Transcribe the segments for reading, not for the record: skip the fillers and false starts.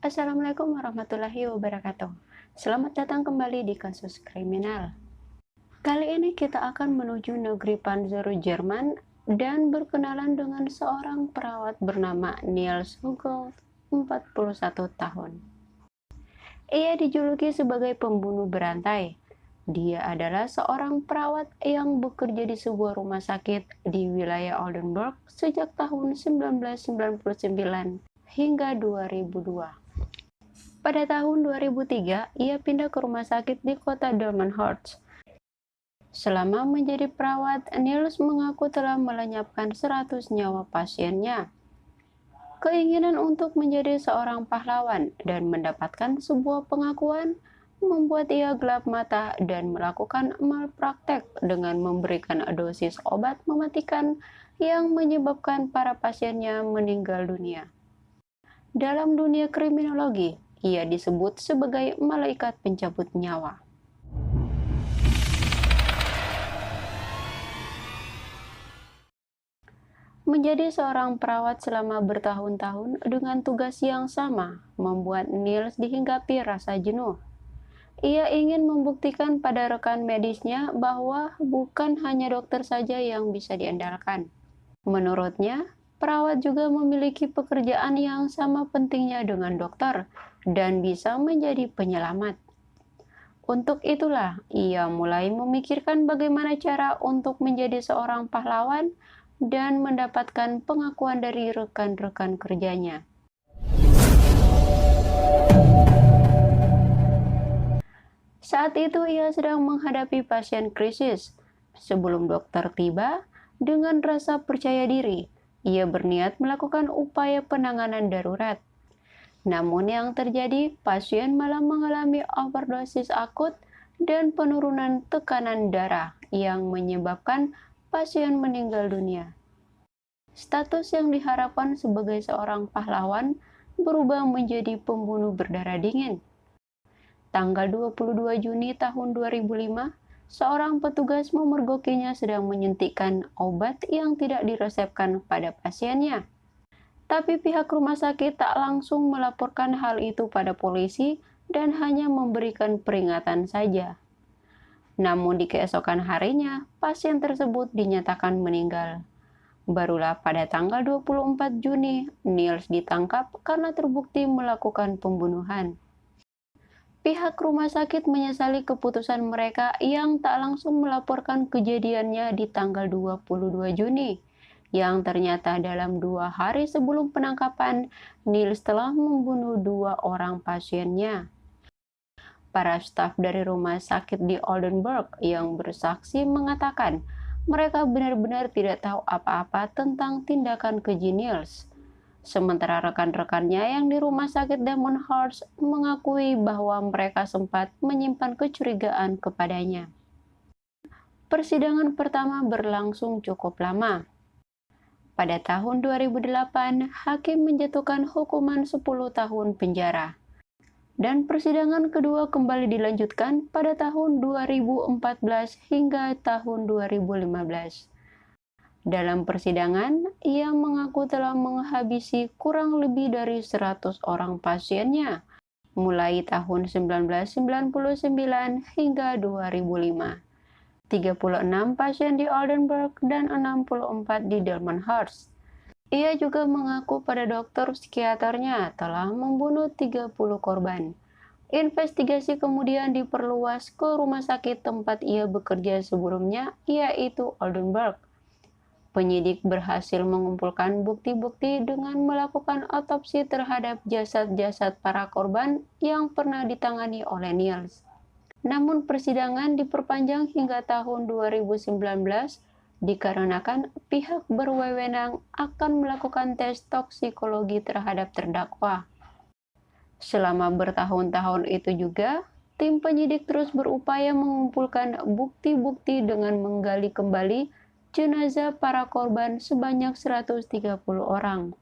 Assalamualaikum warahmatullahi wabarakatuh. Selamat datang kembali di Kasus Kriminal. Kali ini kita akan menuju negeri Panzer, Jerman dan berkenalan dengan seorang perawat bernama Niels Hugo, 41 tahun. Ia dijuluki sebagai pembunuh berantai. Dia adalah seorang perawat yang bekerja di sebuah rumah sakit di wilayah Oldenburg sejak tahun 1999 hingga 2002. Pada tahun 2003, ia pindah ke rumah sakit di kota Delmenhorst. Selama menjadi perawat, Niels mengaku telah melenyapkan 100 nyawa pasiennya. Keinginan untuk menjadi seorang pahlawan dan mendapatkan sebuah pengakuan membuat ia gelap mata dan melakukan malpraktek dengan memberikan dosis obat mematikan yang menyebabkan para pasiennya meninggal dunia. Dalam dunia kriminologi, ia disebut sebagai malaikat pencabut nyawa. Menjadi seorang perawat selama bertahun-tahun dengan tugas yang sama membuat Niels dihinggapi rasa jenuh. Ia ingin membuktikan pada rekan medisnya bahwa bukan hanya dokter saja yang bisa diandalkan. Menurutnya, perawat juga memiliki pekerjaan yang sama pentingnya dengan dokter dan bisa menjadi penyelamat. Untuk itulah, ia mulai memikirkan bagaimana cara untuk menjadi seorang pahlawan dan mendapatkan pengakuan dari rekan-rekan kerjanya. Saat itu ia sedang menghadapi pasien krisis. Sebelum dokter tiba, dengan rasa percaya diri, ia berniat melakukan upaya penanganan darurat. Namun yang terjadi, pasien malah mengalami overdosis akut dan penurunan tekanan darah yang menyebabkan pasien meninggal dunia. Status yang diharapkan sebagai seorang pahlawan berubah menjadi pembunuh berdarah dingin. Tanggal 22 Juni tahun 2005, seorang petugas memergokinya sedang menyuntikkan obat yang tidak diresepkan pada pasiennya. Tapi pihak rumah sakit tak langsung melaporkan hal itu pada polisi dan hanya memberikan peringatan saja. Namun di keesokan harinya, pasien tersebut dinyatakan meninggal. Barulah pada tanggal 24 Juni, Niels ditangkap karena terbukti melakukan pembunuhan. Pihak rumah sakit menyesali keputusan mereka yang tak langsung melaporkan kejadiannya di tanggal 22 Juni. Yang ternyata dalam 2 hari sebelum penangkapan, Niels telah membunuh 2 orang pasiennya. Para staf dari rumah sakit di Oldenburg yang bersaksi mengatakan mereka benar-benar tidak tahu apa-apa tentang tindakan keji Niels. Sementara rekan-rekannya yang di rumah sakit Delmenhorst mengakui bahwa mereka sempat menyimpan kecurigaan kepadanya. Persidangan pertama berlangsung cukup lama. Pada tahun 2008, hakim menjatuhkan hukuman 10 tahun penjara. Dan persidangan kedua kembali dilanjutkan pada tahun 2014 hingga tahun 2015. Dalam persidangan, ia mengaku telah menghabisi kurang lebih dari 100 orang pasiennya, mulai tahun 1999 hingga 2005. 36 pasien di Oldenburg dan 64 di Delmenhorst. Ia juga mengaku pada dokter psikiaternya telah membunuh 30 korban. Investigasi kemudian diperluas ke rumah sakit tempat ia bekerja sebelumnya, yaitu Oldenburg. Penyidik berhasil mengumpulkan bukti-bukti dengan melakukan otopsi terhadap jasad-jasad para korban yang pernah ditangani oleh Niels. Namun persidangan diperpanjang hingga tahun 2019 dikarenakan pihak berwenang akan melakukan tes toksikologi terhadap terdakwa. Selama bertahun-tahun itu juga, tim penyidik terus berupaya mengumpulkan bukti-bukti dengan menggali kembali jenazah para korban sebanyak 130 orang.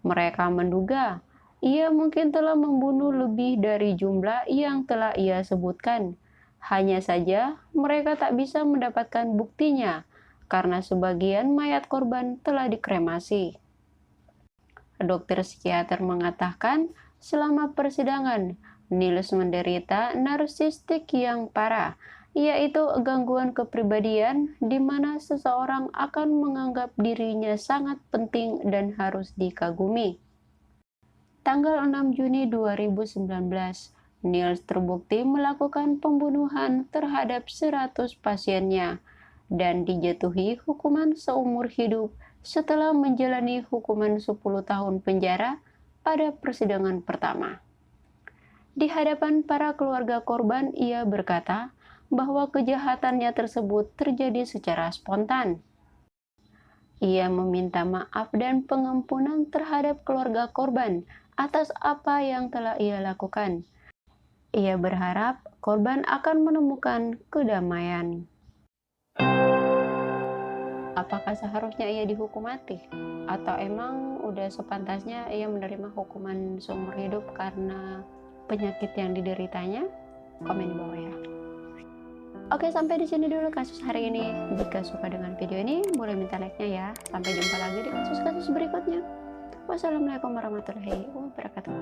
Mereka menduga ia mungkin telah membunuh lebih dari jumlah yang telah ia sebutkan. Hanya saja mereka tak bisa mendapatkan buktinya karena sebagian mayat korban telah dikremasi. Dokter psikiater mengatakan Selama persidangan, Niels menderita narsistik yang parah, yaitu gangguan kepribadian di mana seseorang akan menganggap dirinya sangat penting dan harus dikagumi. Tanggal 6 Juni 2019, Niels terbukti melakukan pembunuhan terhadap 100 pasiennya dan dijatuhi hukuman seumur hidup setelah menjalani hukuman 10 tahun penjara pada persidangan pertama. Di hadapan para keluarga korban, ia berkata bahwa kejahatannya tersebut terjadi secara spontan. Ia meminta maaf dan pengampunan terhadap keluarga korban atas apa yang telah ia lakukan. Ia berharap korban akan menemukan kedamaian. Apakah seharusnya ia dihukum mati? Atau emang udah sepantasnya ia menerima hukuman seumur hidup karena penyakit yang dideritanya? Komen di bawah ya. Oke, sampai di sini dulu kasus hari ini. Jika suka dengan video ini, boleh minta like-nya ya. Sampai jumpa lagi di kasus-kasus berikutnya. Wassalamualaikum warahmatullahi wabarakatuh.